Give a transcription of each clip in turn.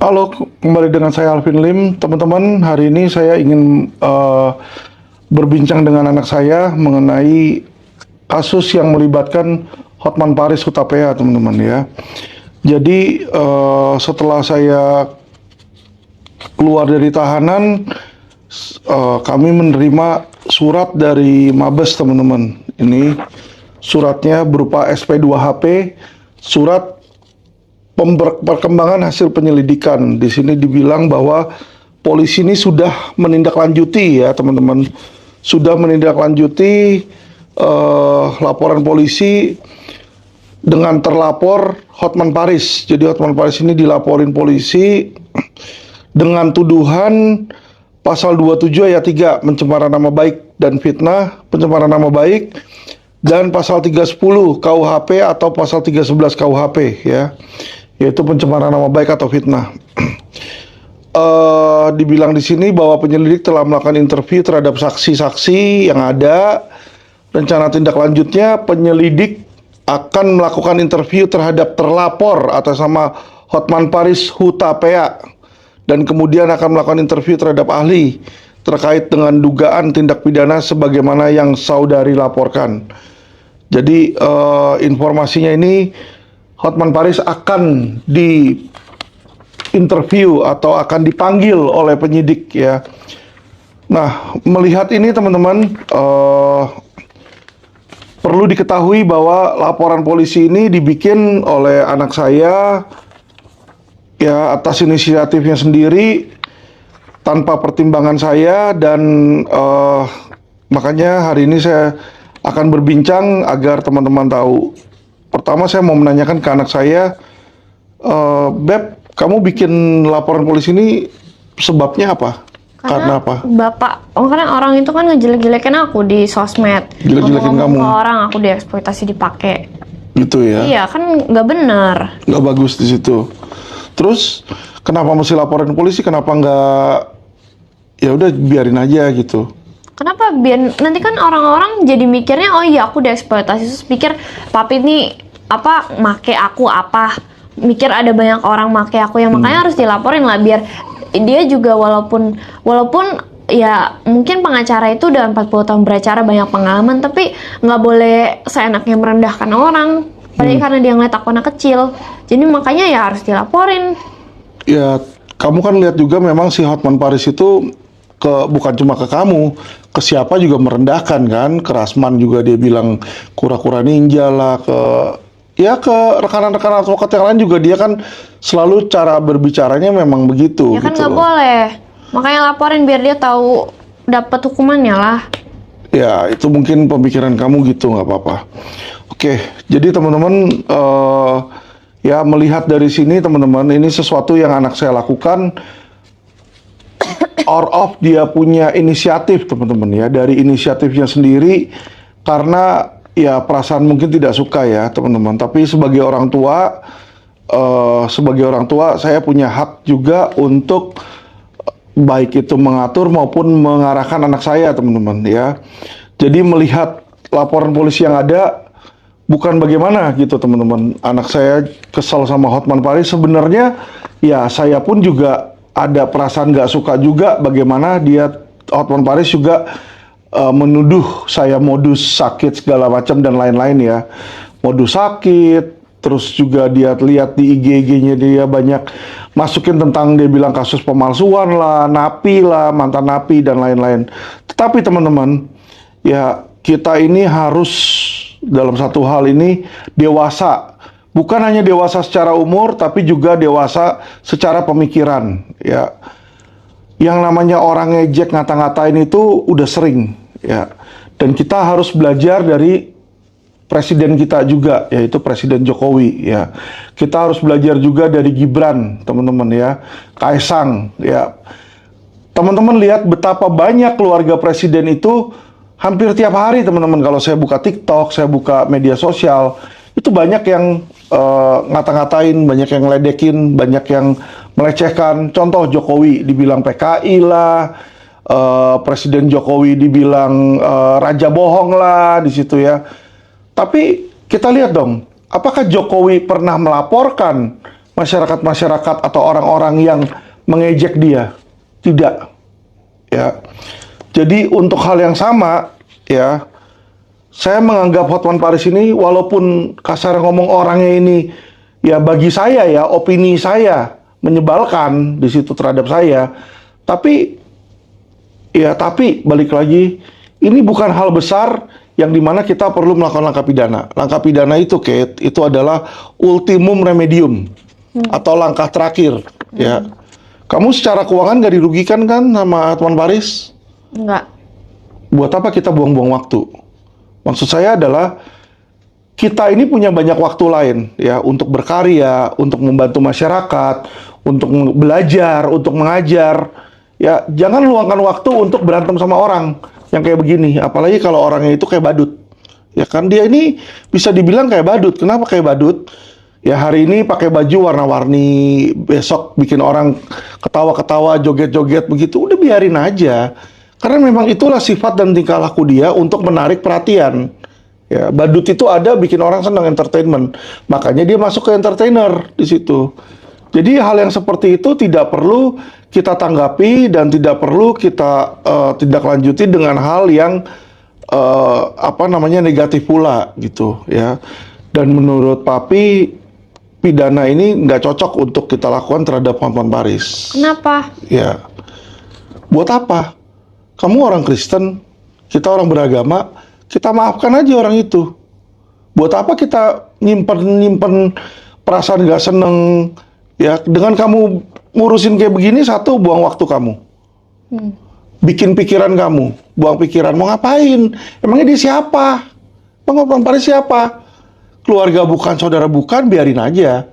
Halo, kembali dengan saya Alvin Lim. Teman-teman, hari ini saya ingin berbincang dengan anak saya mengenai kasus yang melibatkan Hotman Paris Hutapea, teman-teman ya. Jadi setelah saya keluar dari tahanan, kami menerima surat dari Mabes, teman-teman. Ini suratnya berupa SP2HP, surat perkembangan hasil penyelidikan. Di sini dibilang bahwa polisi ini sudah menindaklanjuti ya teman-teman, sudah menindaklanjuti laporan polisi dengan terlapor Hotman Paris. Jadi Hotman Paris ini dilaporin polisi dengan tuduhan pasal 27 ayat 3 pencemaran nama baik dan fitnah, pencemaran nama baik, dan pasal 310 KUHP atau pasal 311 KUHP ya, yaitu pencemaran nama baik atau fitnah. Dibilang di sini bahwa penyelidik telah melakukan interview terhadap saksi-saksi yang ada. Rencana tindak lanjutnya, penyelidik akan melakukan interview terhadap terlapor atas nama Hotman Paris Hutapea, dan kemudian akan melakukan interview terhadap ahli terkait dengan dugaan tindak pidana sebagaimana yang saudari laporkan. Jadi informasinya ini, Hotman Paris akan diinterview atau akan dipanggil oleh penyidik ya. Nah, melihat ini teman-teman, perlu diketahui bahwa laporan polisi ini dibikin oleh anak saya ya atas inisiatifnya sendiri tanpa pertimbangan saya, dan makanya hari ini saya akan berbincang agar teman-teman tahu. Pertama saya mau menanyakan ke anak saya, Beb, kamu bikin laporan polisi ini sebabnya apa? Karena apa? Karena orang itu kan ngejelek-jelekin aku di sosmed. Jelek-jelekin kamu? Ke orang, aku dieksploitasi, dipakai. Gitu ya? Iya, kan nggak benar. Nggak bagus di situ. Terus kenapa mesti laporin polisi? Kenapa nggak ya udah biarin aja gitu? Kenapa? Biar nanti kan orang-orang jadi mikirnya, oh iya aku dieksploitasi, terus pikir papi ini make aku apa? Mikir ada banyak orang make aku, yang makanya harus dilaporin lah, biar dia juga walaupun ya mungkin pengacara itu udah 40 tahun beracara, banyak pengalaman, tapi nggak boleh seenaknya merendahkan orang. Padahal karena dia ngeliat aku anak kecil, jadi makanya ya harus dilaporin. Ya, kamu kan lihat juga memang si Hotman Paris itu bukan cuma ke kamu, ke siapa juga merendahkan kan. Ke Rasman juga dia bilang kura-kura ninja lah, ke rekan-rekan advokat yang lain juga dia kan selalu cara berbicaranya memang begitu. Ya kan gitu nggak loh. boleh, makanya laporin biar dia tahu dapat hukumannya lah. Ya, itu mungkin pemikiran kamu gitu, nggak apa-apa. Oke, jadi teman-teman, ya melihat dari sini teman-teman, ini sesuatu yang anak saya lakukan out of dia punya inisiatif teman-teman ya, dari inisiatifnya sendiri, karena ya perasaan mungkin tidak suka ya teman-teman. Tapi sebagai orang tua, saya punya hak juga untuk baik itu mengatur maupun mengarahkan anak saya teman-teman ya. Jadi melihat laporan polisi yang ada, bukan bagaimana gitu teman-teman, anak saya kesal sama Hotman Paris, sebenarnya ya saya pun juga ada perasaan nggak suka juga bagaimana dia, Hotman Paris juga menuduh saya modus sakit segala macam dan lain-lain ya. Modus sakit, terus juga dia lihat di IG-nya dia banyak masukin tentang, dia bilang kasus pemalsuan lah, napi lah, mantan napi dan lain-lain. Tetapi teman-teman, ya kita ini harus dalam satu hal ini dewasa. Bukan hanya dewasa secara umur, tapi juga dewasa secara pemikiran. Ya, yang namanya orang ngejek, ngata-ngatain itu udah sering. Ya, dan kita harus belajar dari presiden kita juga, yaitu Presiden Jokowi. Ya, kita harus belajar juga dari Gibran, teman-teman ya, Kaisang. Ya, teman-teman lihat betapa banyak keluarga presiden itu hampir tiap hari teman-teman. Kalau saya buka TikTok, saya buka media sosial, itu banyak yang ngata-ngatain, banyak yang ngeledekin, banyak yang melecehkan. Contoh Jokowi dibilang PKI lah, Presiden Jokowi dibilang raja bohong lah di situ ya. Tapi kita lihat dong, apakah Jokowi pernah melaporkan masyarakat-masyarakat atau orang-orang yang mengejek dia. Tidak. Ya. Jadi untuk hal yang sama, ya, saya menganggap Hotman Paris ini walaupun kasar ngomong orangnya ini, ya bagi saya ya, opini saya menyebalkan di situ terhadap saya. Tapi balik lagi, ini bukan hal besar yang dimana kita perlu melakukan langkah pidana. Langkah pidana itu, Kate, itu adalah ultimum remedium atau langkah terakhir. Ya, kamu secara keuangan gak dirugikan kan sama Hotman Paris? Enggak. Buat apa kita buang-buang waktu? Maksud saya adalah kita ini punya banyak waktu lain ya untuk berkarya, untuk membantu masyarakat, untuk belajar, untuk mengajar. Ya, jangan luangkan waktu untuk berantem sama orang yang kayak begini, apalagi kalau orangnya itu kayak badut. Ya kan, dia ini bisa dibilang kayak badut. Kenapa kayak badut? Ya, hari ini pakai baju warna-warni, besok bikin orang ketawa-ketawa, joget-joget begitu, udah biarin aja. Karena memang itulah sifat dan tingkah laku dia untuk menarik perhatian. Ya, badut itu ada bikin orang senang, entertainment. Makanya dia masuk ke entertainer di situ. Jadi hal yang seperti itu tidak perlu kita tanggapi dan tidak perlu kita tindak lanjuti dengan hal yang negatif pula gitu ya. Dan menurut Papi, pidana ini nggak cocok untuk kita lakukan terhadap Hotman Paris. Kenapa? Ya, buat apa? Kamu orang Kristen, kita orang beragama, kita maafkan aja orang itu. Buat apa kita nyimpen perasaan nggak seneng? Ya, dengan kamu ngurusin kayak begini, satu, buang waktu kamu. Bikin pikiran kamu, buang pikiran. Mau ngapain? Emangnya dia siapa? Bang Hotman Paris siapa? Keluarga bukan, saudara bukan, biarin aja.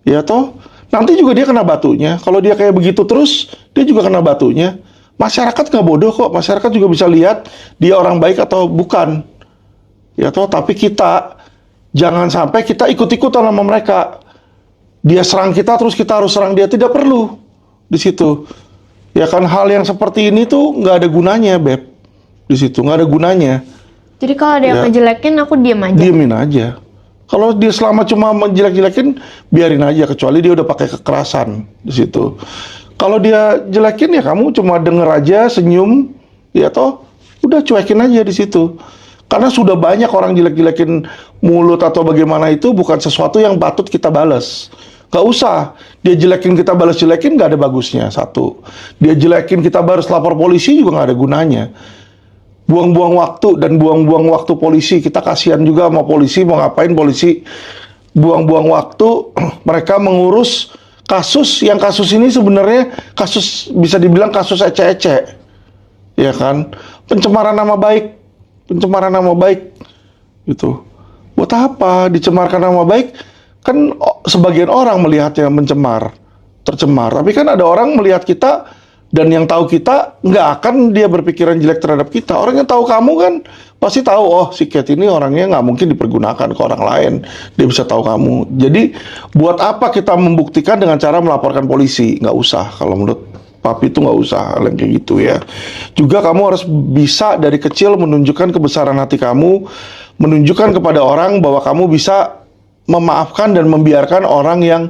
Ya toh, nanti juga dia kena batunya. Kalau dia kayak begitu terus, dia juga kena batunya. Masyarakat nggak bodoh kok. Masyarakat juga bisa lihat dia orang baik atau bukan. Ya toh, tapi kita jangan sampai kita ikut-ikutan sama mereka. Dia serang kita, terus kita harus serang dia. Tidak perlu di situ. Ya kan, hal yang seperti ini tuh nggak ada gunanya, Beb. Di situ nggak ada gunanya. Jadi kalau ada yang ngejelekin, aku diem aja. Diemin aja. Kalau dia selama cuma menjelek-jelekin, biarin aja. Kecuali dia udah pakai kekerasan di situ. Kalau dia jelekin ya kamu cuma denger aja, senyum, ya toh, udah cuekin aja di situ. Karena sudah banyak orang jelek-jelekin mulut atau bagaimana, itu bukan sesuatu yang patut kita balas. Gak usah. Dia jelekin kita balas jelekin, gak ada bagusnya, satu. Dia jelekin kita balas lapor polisi juga gak ada gunanya. Buang-buang waktu dan buang-buang waktu polisi. Kita kasihan juga sama polisi, mau ngapain polisi. Buang-buang waktu, mereka mengurus kasus ini sebenarnya kasus, bisa dibilang kasus ece-ece. Ya kan? Pencemaran nama baik. Gitu. Buat apa dicemarkan nama baik? Kan sebagian orang melihatnya tercemar. Tapi kan ada orang melihat kita, dan yang tahu kita nggak akan dia berpikiran jelek terhadap kita. Orang yang tahu kamu kan pasti tahu, oh si Kate ini orangnya nggak mungkin dipergunakan ke orang lain. Dia bisa tahu kamu. Jadi buat apa kita membuktikan dengan cara melaporkan polisi? Nggak usah. Kalau menurut Papi itu nggak usah hal yang kayak gitu ya. Juga kamu harus bisa dari kecil menunjukkan kebesaran hati kamu, menunjukkan kepada orang bahwa kamu bisa memaafkan dan membiarkan orang yang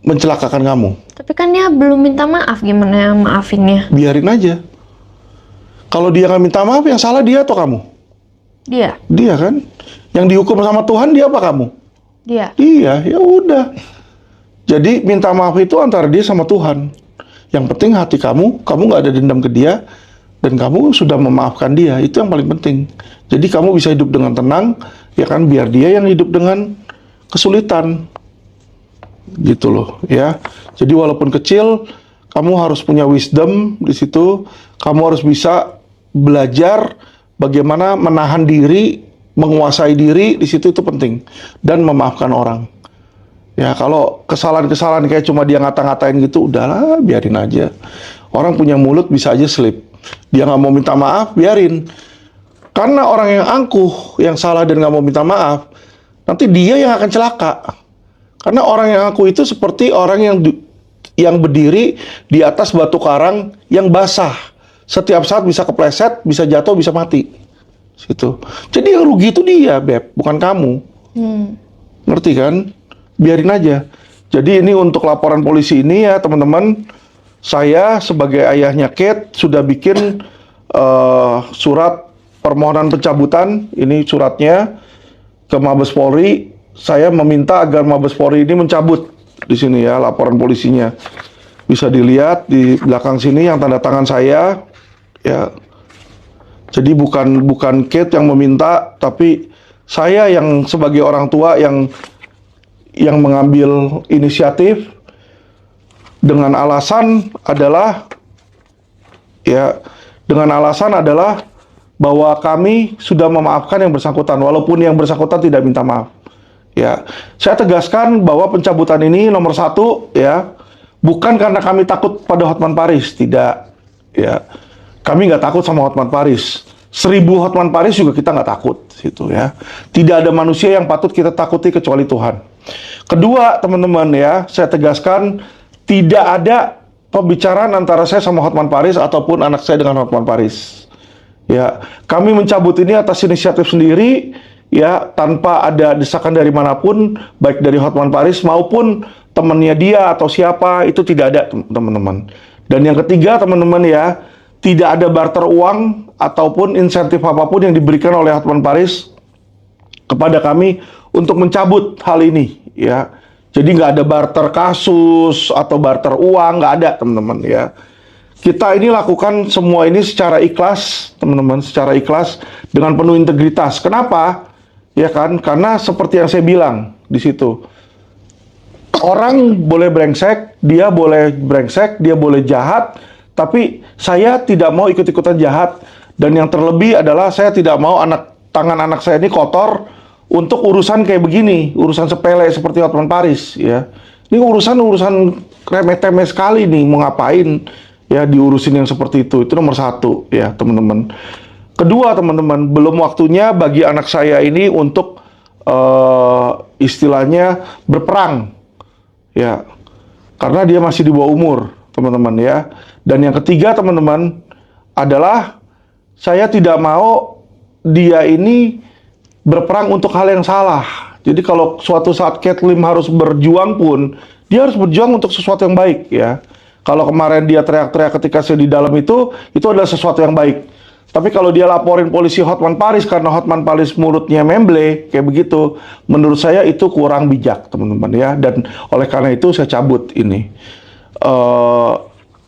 mencelakakan kamu. Tapi kan dia belum minta maaf, gimana maafinnya? Biarin aja. Kalau dia nggak minta maaf, yang salah dia atau kamu? Dia. Dia kan. Yang dihukum sama Tuhan dia apa kamu? Dia. Iya, ya udah. Jadi minta maaf itu antara dia sama Tuhan. Yang penting hati kamu nggak ada dendam ke dia, dan kamu sudah memaafkan dia. Itu yang paling penting. Jadi kamu bisa hidup dengan tenang, ya kan, biar dia yang hidup dengan kesulitan. Gitu loh, ya. Jadi walaupun kecil, kamu harus punya wisdom di situ. Kamu harus bisa belajar bagaimana menahan diri, menguasai diri di situ, itu penting. Dan memaafkan orang. Ya, kalau kesalahan-kesalahan kayak cuma dia ngata-ngatain gitu, udahlah, biarin aja. Orang punya mulut bisa aja slip. Dia nggak mau minta maaf, biarin. Karena orang yang angkuh, yang salah dan nggak mau minta maaf, nanti dia yang akan celaka. Karena orang yang angkuh itu seperti orang yang berdiri di atas batu karang yang basah. Setiap saat bisa kepleset, bisa jatuh, bisa mati. Situ. Jadi yang rugi itu dia, Beb, bukan kamu. Ngerti kan? Biarin aja. Jadi ini untuk laporan polisi ini ya teman-teman, saya sebagai ayahnya Kate sudah bikin surat permohonan pencabutan, ini suratnya ke Mabes Polri. Saya meminta agar Mabes Polri ini mencabut di sini ya laporan polisinya. Bisa dilihat di belakang sini yang tanda tangan saya ya. Jadi bukan Kate yang meminta, tapi saya yang sebagai orang tua yang mengambil inisiatif dengan alasan adalah bahwa kami sudah memaafkan yang bersangkutan walaupun yang bersangkutan tidak minta maaf. Ya, saya tegaskan bahwa pencabutan ini nomor satu ya, bukan karena kami takut pada Hotman Paris, tidak. Ya, kami nggak takut sama Hotman Paris. 1000 Hotman Paris juga kita nggak takut, gitu ya. Tidak ada manusia yang patut kita takuti kecuali Tuhan. Kedua, teman-teman ya, saya tegaskan tidak ada pembicaraan antara saya sama Hotman Paris ataupun anak saya dengan Hotman Paris. Ya, kami mencabut ini atas inisiatif sendiri. Ya, tanpa ada desakan dari manapun, baik dari Hotman Paris maupun temannya dia atau siapa, itu tidak ada, teman-teman. Dan yang ketiga, teman-teman ya, tidak ada barter uang ataupun insentif apapun yang diberikan oleh Hotman Paris kepada kami untuk mencabut hal ini, ya. Jadi nggak ada barter kasus atau barter uang, nggak ada, teman-teman ya. Kita ini lakukan semua ini secara ikhlas, teman-teman, secara ikhlas dengan penuh integritas. Kenapa? Ya kan, karena seperti yang saya bilang di situ, orang boleh brengsek, dia boleh jahat, tapi saya tidak mau ikut-ikutan jahat. Dan yang terlebih adalah saya tidak mau tangan anak saya ini kotor untuk urusan kayak begini, urusan sepele seperti Hotman Paris ya. Ini urusan remeh-temeh sekali nih, mau ngapain ya diurusin yang seperti itu nomor satu ya teman-teman. Kedua, teman-teman, belum waktunya bagi anak saya ini untuk istilahnya berperang, ya, karena dia masih di bawah umur, teman-teman ya. Dan yang ketiga, teman-teman, adalah saya tidak mau dia ini berperang untuk hal yang salah. Jadi kalau suatu saat Kate Lim harus berjuang pun, dia harus berjuang untuk sesuatu yang baik, ya. Kalau kemarin dia teriak-teriak ketika saya di dalam itu adalah sesuatu yang baik. Tapi kalau dia laporin polisi Hotman Paris karena Hotman Paris mulutnya memble, kayak begitu, menurut saya itu kurang bijak, teman-teman ya. Dan oleh karena itu saya cabut ini.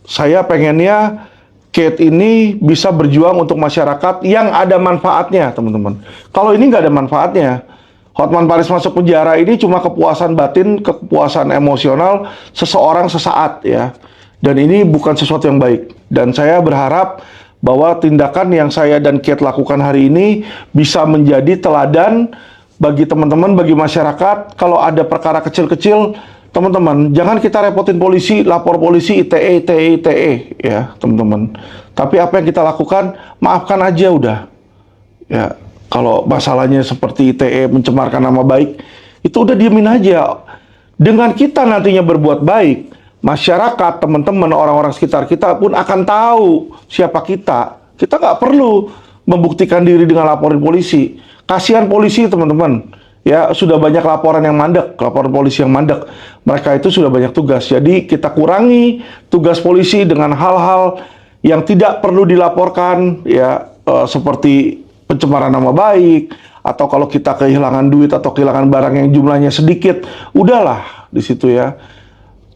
Saya pengennya Kate ini bisa berjuang untuk masyarakat yang ada manfaatnya, teman-teman. Kalau ini nggak ada manfaatnya, Hotman Paris masuk penjara ini cuma kepuasan batin, kepuasan emosional seseorang sesaat ya. Dan ini bukan sesuatu yang baik. Dan saya berharap bahwa tindakan yang saya dan Kate lakukan hari ini bisa menjadi teladan bagi teman-teman, bagi masyarakat. Kalau ada perkara kecil-kecil, teman-teman, jangan kita repotin polisi, lapor polisi ITE ya, teman-teman. Tapi apa yang kita lakukan, maafkan aja udah. Ya, kalau masalahnya seperti ITE mencemarkan nama baik, itu udah diemin aja. Dengan kita nantinya berbuat baik, masyarakat, teman-teman, orang-orang sekitar kita pun akan tahu siapa kita. Kita nggak perlu membuktikan diri dengan laporin polisi. Kasihan polisi, teman-teman. Ya, sudah banyak laporan yang mandek, laporan polisi yang mandek. Mereka itu sudah banyak tugas. Jadi kita kurangi tugas polisi dengan hal-hal yang tidak perlu dilaporkan, ya, seperti pencemaran nama baik, atau kalau kita kehilangan duit atau kehilangan barang yang jumlahnya sedikit, udahlah di situ ya.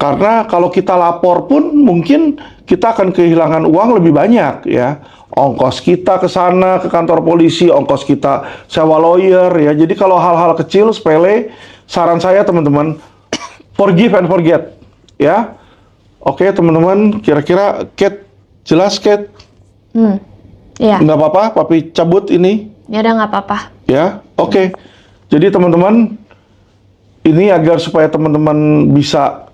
Karena kalau kita lapor pun mungkin kita akan kehilangan uang lebih banyak ya. Ongkos kita ke sana, ke kantor polisi, ongkos kita sewa lawyer ya. Jadi kalau hal-hal kecil, sepele, saran saya teman-teman, forgive and forget ya. Oke teman-teman, kira-kira Kate, jelas Kate? Iya. Nggak apa-apa, papi cabut ini? Ya udah nggak apa-apa. Ya, oke. Jadi teman-teman, ini agar supaya teman-teman bisa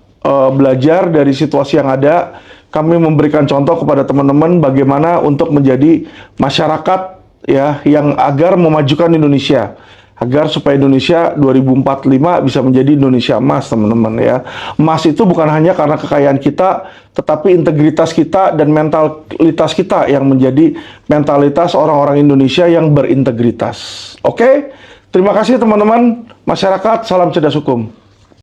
belajar dari situasi yang ada, kami memberikan contoh kepada teman-teman bagaimana untuk menjadi masyarakat ya yang agar memajukan Indonesia, agar supaya Indonesia 2045 bisa menjadi Indonesia emas, teman-teman ya. Emas itu bukan hanya karena kekayaan kita, tetapi integritas kita dan mentalitas kita yang menjadi mentalitas orang-orang Indonesia yang berintegritas. Oke? Terima kasih teman-teman, masyarakat, salam cerdas hukum.